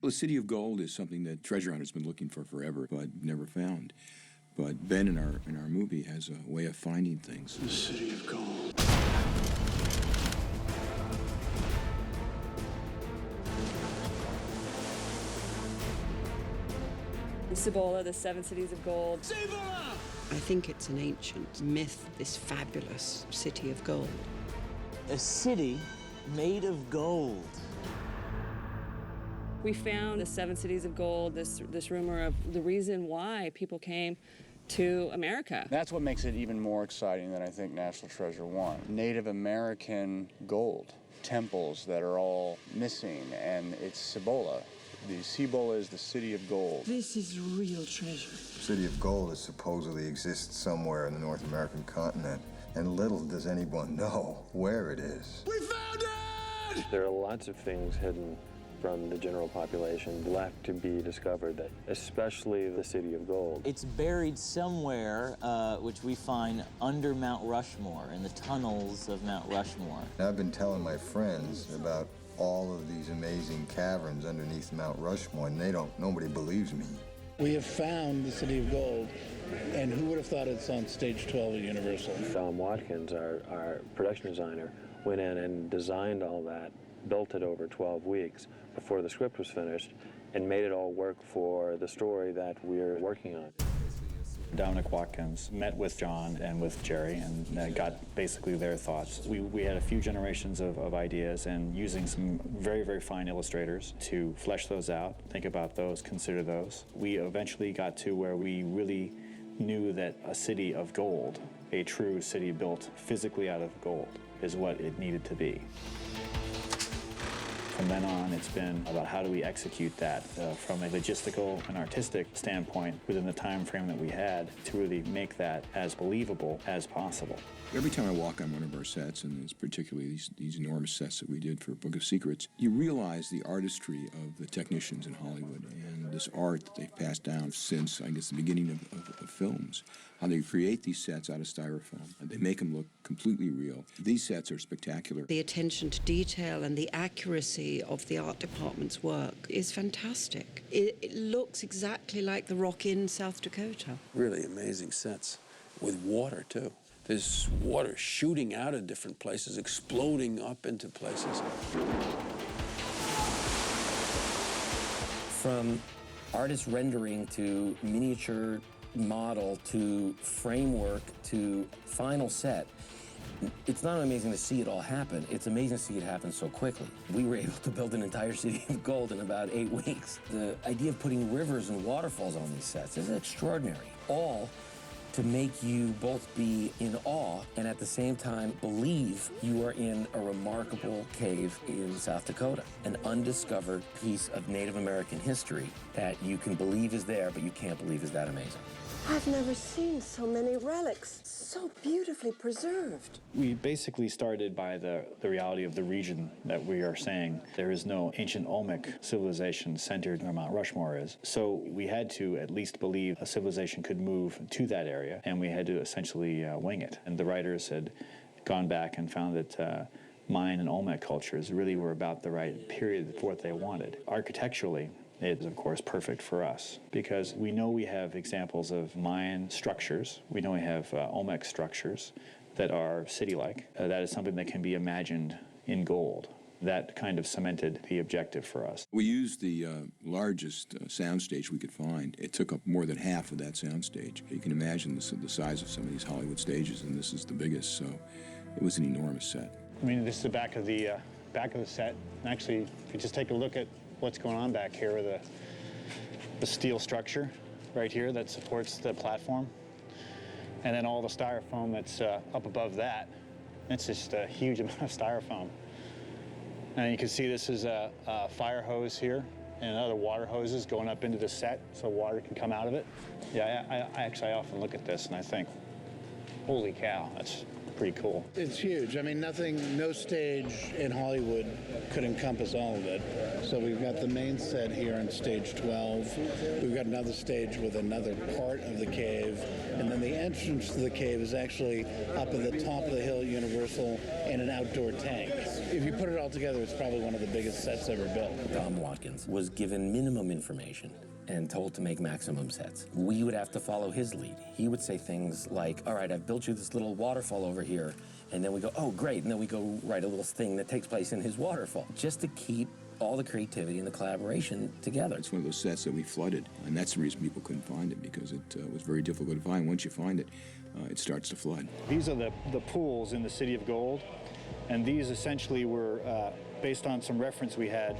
Well, the City of Gold is something that treasure hunters have been looking for forever, but never found. But Ben in our movie has a way of finding things. The City of Gold. Cibola, the Seven Cities of Gold. Cibola! I think it's an ancient myth, this fabulous City of Gold. A city made of gold. We found the Seven Cities of Gold, this rumor of the reason why people came to America. That's what makes it even more exciting than I think National Treasure 1. Native American gold, temples that are all missing, and it's Cibola. The Cibola is the City of Gold. This is real treasure. The City of Gold is supposedly exists somewhere in the North American continent, and little does anyone know where it is. We found it! There are lots of things hidden from the general population left to be discovered, especially the City of Gold. It's buried somewhere, which we find under Mount Rushmore, in the tunnels of Mount Rushmore. I've been telling my friends about all of these amazing caverns underneath Mount Rushmore, and nobody believes me. We have found the City of Gold, and who would have thought it's on stage 12 at Universal? Watkins, our production designer, went in and designed all that, built it over 12 weeks before the script was finished, and made it all work for the story that we're working on. Dominic Watkins met with John and with Jerry and got basically their thoughts. We had a few generations of ideas, and using some very, very fine illustrators to flesh those out, think about those, consider those. We eventually got to where we really knew that a city of gold, a true city built physically out of gold, is what it needed to be. From then on, it's been about how do we execute that from a logistical and artistic standpoint within the time frame that we had to really make that as believable as possible. Every time I walk on one of our sets, and it's particularly these enormous sets that we did for Book of Secrets, you realize the artistry of the technicians in Hollywood and this art that they've passed down since, I guess, the beginning of films. How they create these sets out of styrofoam. They make them look completely real. These sets are spectacular. The attention to detail and the accuracy of the art department's work is fantastic. It looks exactly like the Rock in South Dakota. Really amazing sets with water, too. There's water shooting out of different places, exploding up into places. From artist rendering to miniature model to framework to final set, it's not amazing to see it all happen. It's amazing to see it happen so quickly. We were able to build an entire City of Gold in about 8 weeks. The idea of putting rivers and waterfalls on these sets is extraordinary. All to make you both be in awe and at the same time believe you are in a remarkable cave in South Dakota, an undiscovered piece of Native American history that you can believe is there, but you can't believe is that amazing. I've never seen so many relics, so beautifully preserved. We basically started by the reality of the region that we are saying. There is no ancient Olmec civilization centered where Mount Rushmore is. So we had to at least believe a civilization could move to that area, and we had to essentially wing it. And the writers had gone back and found that Mayan and Olmec cultures really were about the right period for what they wanted. Architecturally, it is, of course, perfect for us because we know we have examples of Mayan structures. We know we have Olmec structures that are city-like. That is something that can be imagined in gold. That kind of cemented the objective for us. We used the largest soundstage we could find. It took up more than half of that soundstage. You can imagine the size of some of these Hollywood stages, and this is the biggest, so it was an enormous set. I mean, this is the back of the set. And actually, if you just take a look at what's going on back here with the steel structure right here that supports the platform, and then all the styrofoam that's up above that. It's just a huge amount of styrofoam. And you can see this is a fire hose here and other water hoses going up into the set so water can come out of it. Yeah, I often look at this and I think, holy cow, that's pretty cool. It's huge. I mean, no stage in Hollywood could encompass all of it. So we've got the main set here on stage 12. We've got another stage with another part of the cave. And then the entrance to the cave is actually up at the top of the hill at Universal in an outdoor tank. If you put it all together, it's probably one of the biggest sets ever built. Tom Watkins was given minimum information and told to make maximum sets. We would have to follow his lead. He would say things like, all right, I've built you this little waterfall over here. And then we go, oh, great. And then we go write a little thing that takes place in his waterfall, just to keep all the creativity and the collaboration together. It's one of those sets that we flooded, and that's the reason people couldn't find it, because it was very difficult to find. Once you find it, it starts to flood. These are the pools in the City of Gold, and these essentially were based on some reference we had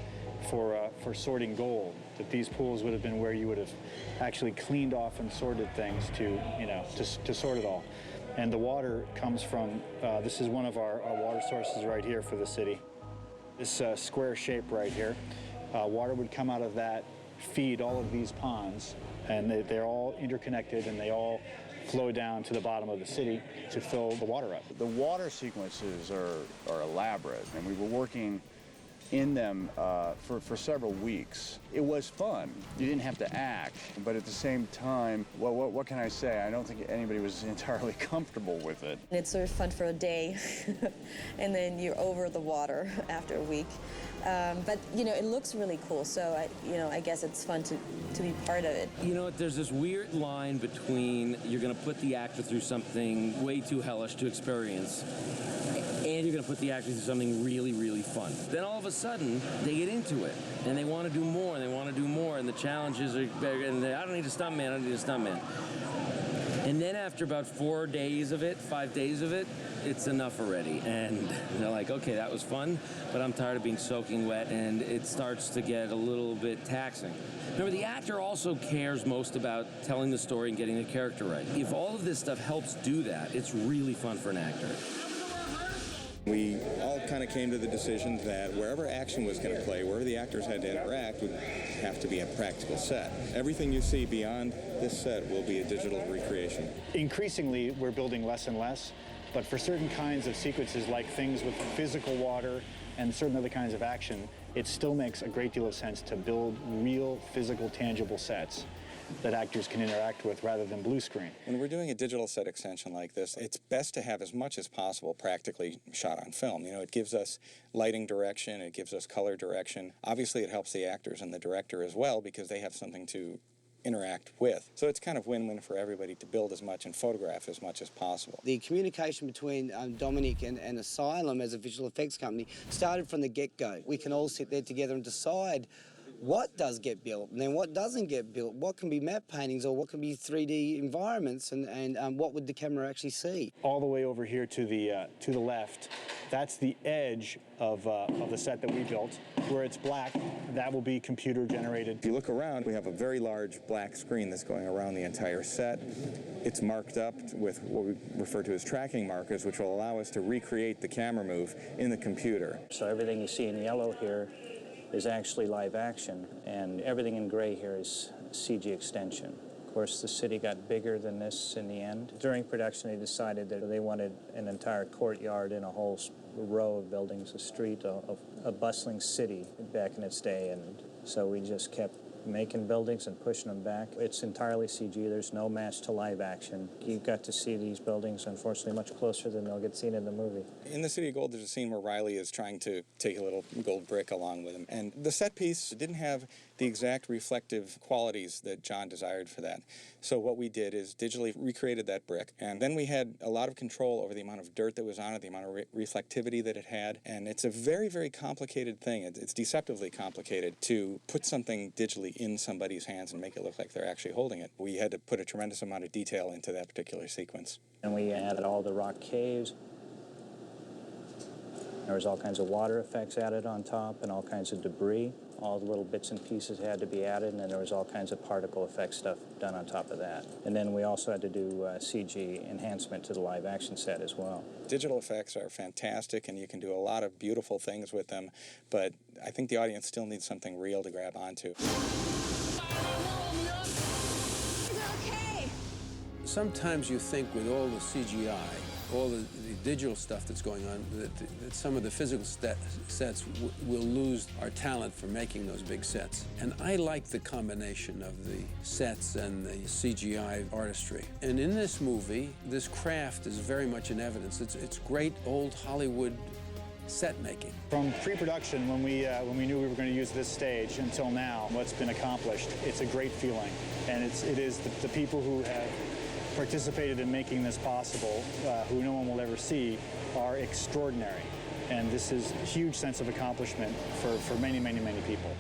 for sorting gold, that these pools would have been where you would have actually cleaned off and sorted things to sort it all. And the water comes from, this is one of our water sources right here for the city. This square shape right here, water would come out of that, feed all of these ponds, and they're all interconnected, and they all flow down to the bottom of the city to fill the water up. The water sequences are elaborate, and we were working in them for several weeks. It was fun. You didn't have to act, but at the same time, well, what can I say? I don't think anybody was entirely comfortable with it. It's sort of fun for a day, and then you're over the water after a week. But, it looks really cool, so, I guess it's fun to be part of it. There's this weird line between you're going to put the actor through something way too hellish to experience, and you're going to put the actor through something really, really fun. Then all of a sudden, they get into it, and they want to do more, and they want to do more, and the challenges are bigger, and I don't need a stuntman, I don't need a stuntman. And then after about 5 days of it, it's enough already. And they're like, okay, that was fun, but I'm tired of being soaking wet, and it starts to get a little bit taxing. Remember, the actor also cares most about telling the story and getting the character right. If all of this stuff helps do that, it's really fun for an actor. We all kind of came to the decision that wherever action was going to play, wherever the actors had to interact, would have to be a practical set. Everything you see beyond this set will be a digital recreation. Increasingly, we're building less and less, but for certain kinds of sequences, like things with physical water and certain other kinds of action, it still makes a great deal of sense to build real, physical, tangible sets that actors can interact with rather than blue screen. When we're doing a digital set extension like this, it's best to have as much as possible practically shot on film. It gives us lighting direction, it gives us color direction. Obviously, it helps the actors and the director as well, because they have something to interact with. So it's kind of win-win for everybody to build as much and photograph as much as possible. The communication between Dominic and Asylum as a visual effects company started from the get-go. We can all sit there together and decide what does get built and then what doesn't get built, what can be map paintings or what can be 3D environments, and what would the camera actually see. All the way over here to the left, that's the edge of the set that we built. Where it's black, that will be computer generated. If you look around, we have a very large black screen that's going around the entire set. It's marked up with what we refer to as tracking markers, which will allow us to recreate the camera move in the computer. So everything you see in yellow here is actually live action, and everything in gray here is CG extension. Of course, the city got bigger than this in the end. During production, they decided that they wanted an entire courtyard and a whole row of buildings, a street, a bustling city back in its day, and so we just kept making buildings and pushing them back. It's entirely CG. There's no match to live action. You got to see these buildings, unfortunately, much closer than they'll get seen in the movie. In the City of Gold, there's a scene where Riley is trying to take a little gold brick along with him. And the set piece didn't have the exact reflective qualities that John desired for that. So what we did is digitally recreated that brick. And then we had a lot of control over the amount of dirt that was on it, the amount of reflectivity that it had. And it's a very, very complicated thing. It's deceptively complicated to put something digitally in somebody's hands and make it look like they're actually holding it. We had to put a tremendous amount of detail into that particular sequence. And we added all the rock caves. There was all kinds of water effects added on top and all kinds of debris. All the little bits and pieces had to be added, and then there was all kinds of particle effect stuff done on top of that. And then we also had to do CG enhancement to the live action set as well. Digital effects are fantastic, and you can do a lot of beautiful things with them, but I think the audience still needs something real to grab onto. Sometimes you think with all the CGI, all the digital stuff that's going on, that some of the physical sets will lose our talent for making those big sets. And I like the combination of the sets and the CGI artistry. And in this movie, this craft is very much in evidence. It's great old Hollywood set making. From pre-production, when we knew we were going to use this stage, until now, what's been accomplished, it's a great feeling. And it is the people who have participated in making this possible, who no one will ever see, are extraordinary. And this is a huge sense of accomplishment for many, many, many people.